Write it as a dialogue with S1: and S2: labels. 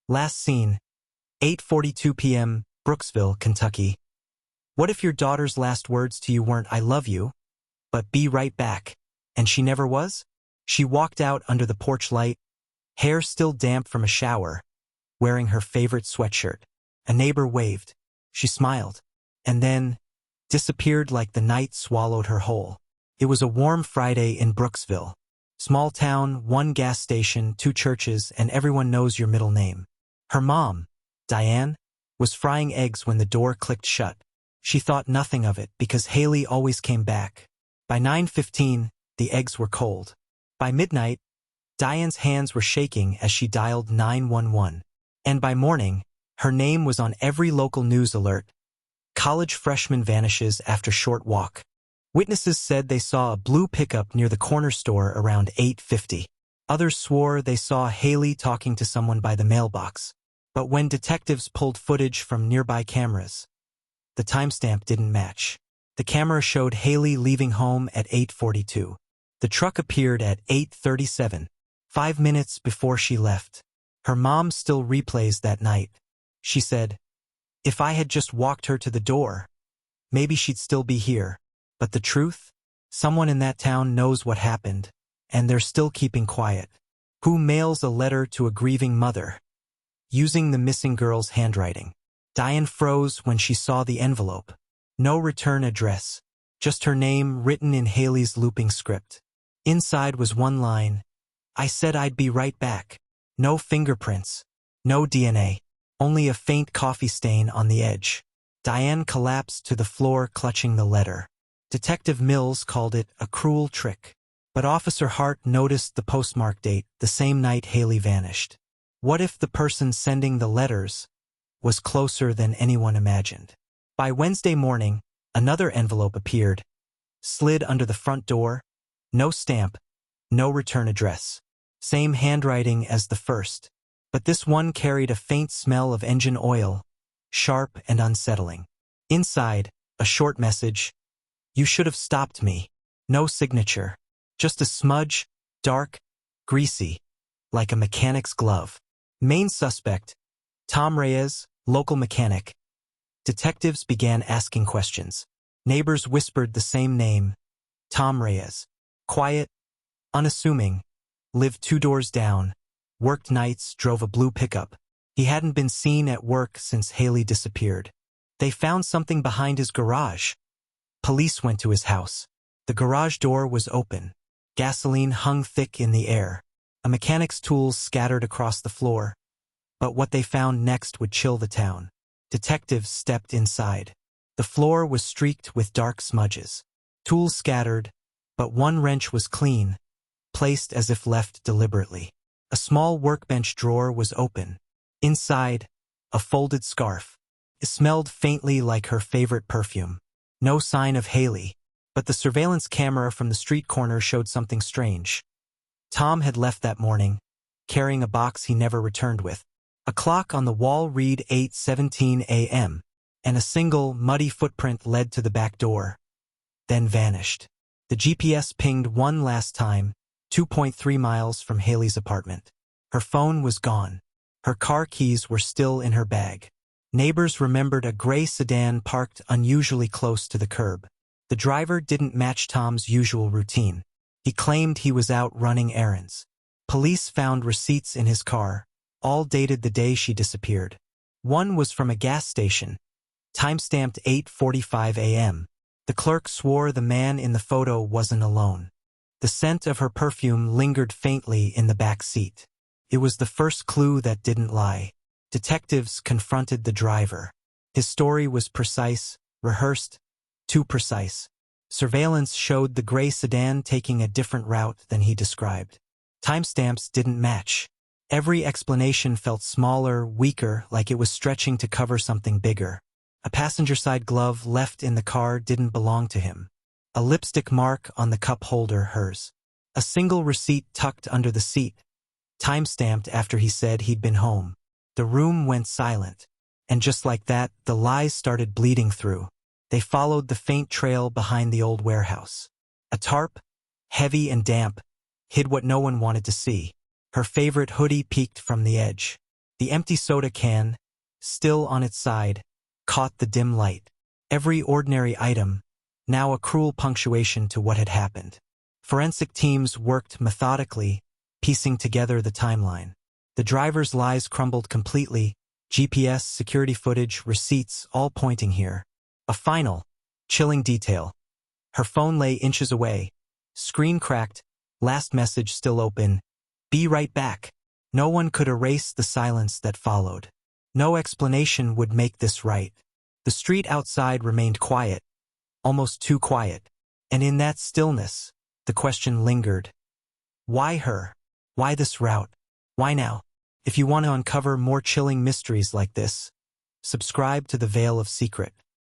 S1: Last scene, 8:42 p.m., Brooksville, Kentucky. What if your daughter's last words to you weren't "I love you," but "be right back"? And she never was? She walked out under the porch light, hair still damp from a shower, wearing her favorite sweatshirt. A neighbor waved. She smiled, and then disappeared like the night swallowed her whole. It was a warm Friday in Brooksville. Small town, one gas station, two churches, and everyone knows your middle name. Her mom, Diane, was frying eggs when the door clicked shut. She thought nothing of it because Haley always came back. By 9:15, the eggs were cold. By midnight, Diane's hands were shaking as she dialed 911. And by morning, her name was on every local news alert. College freshman vanishes after short walk. Witnesses said they saw a blue pickup near the corner store around 8:50. Others swore they saw Haley talking to someone by the mailbox. But when detectives pulled footage from nearby cameras, the timestamp didn't match. The camera showed Haley leaving home at 8:42. The truck appeared at 8:37, 5 minutes before she left. Her mom still replays that night. She said, "If I had just walked her to the door, maybe she'd still be here." But the truth? Someone in that town knows what happened, and they're still keeping quiet. Who mails a letter to a grieving mother using the missing girl's handwriting? Diane froze when she saw the envelope. No return address, just her name written in Haley's looping script. Inside was one line, "I said I'd be right back." No fingerprints, no DNA, only a faint coffee stain on the edge. Diane collapsed to the floor clutching the letter. Detective Mills called it a cruel trick. But Officer Hart noticed the postmark date, the same night Haley vanished. What if the person sending the letters was closer than anyone imagined? By Wednesday morning, another envelope appeared, slid under the front door, no stamp, no return address. Same handwriting as the first, but this one carried a faint smell of engine oil, sharp and unsettling. Inside, a short message, "You should have stopped me." No signature, just a smudge, dark, greasy, like a mechanic's glove. Main suspect, Tom Reyes, local mechanic. Detectives began asking questions. Neighbors whispered the same name, Tom Reyes. Quiet, unassuming, lived 2 doors down, worked nights, drove a blue pickup. He hadn't been seen at work since Haley disappeared. They found something behind his garage. Police went to his house. The garage door was open. Gasoline hung thick in the air. A mechanic's tools scattered across the floor. But what they found next would chill the town. Detectives stepped inside. The floor was streaked with dark smudges. Tools scattered, but one wrench was clean, placed as if left deliberately. A small workbench drawer was open. Inside, a folded scarf. It smelled faintly like her favorite perfume. No sign of Haley, but the surveillance camera from the street corner showed something strange. Tom had left that morning, carrying a box he never returned with. A clock on the wall read 8:17 a.m., and a single, muddy footprint led to the back door, then vanished. The GPS pinged one last time, 2.3 miles from Haley's apartment. Her phone was gone. Her car keys were still in her bag. Neighbors remembered a gray sedan parked unusually close to the curb. The driver didn't match Tom's usual routine. He claimed he was out running errands. Police found receipts in his car, all dated the day she disappeared. One was from a gas station, timestamped 8:45 a.m. The clerk swore the man in the photo wasn't alone. The scent of her perfume lingered faintly in the back seat. It was the first clue that didn't lie. Detectives confronted the driver. His story was precise, rehearsed, too precise. Surveillance showed the gray sedan taking a different route than he described. Timestamps didn't match. Every explanation felt smaller, weaker, like it was stretching to cover something bigger. A passenger-side glove left in the car didn't belong to him. A lipstick mark on the cup holder, hers. A single receipt tucked under the seat, timestamped after he said he'd been home. The room went silent, and just like that, the lies started bleeding through. They followed the faint trail behind the old warehouse. A tarp, heavy and damp, hid what no one wanted to see. Her favorite hoodie peeked from the edge. The empty soda can, still on its side, caught the dim light. Every ordinary item, now a cruel punctuation to what had happened. Forensic teams worked methodically, piecing together the timeline. The driver's lies crumbled completely, GPS, security footage, receipts, all pointing here. A final, chilling detail. Her phone lay inches away. Screen cracked, last message still open. Be right back. No one could erase the silence that followed. No explanation would make this right. The street outside remained quiet, almost too quiet. And in that stillness, the question lingered. Why her? Why this route? Why now? If you want to uncover more chilling mysteries like this, subscribe to the Veil of Secret.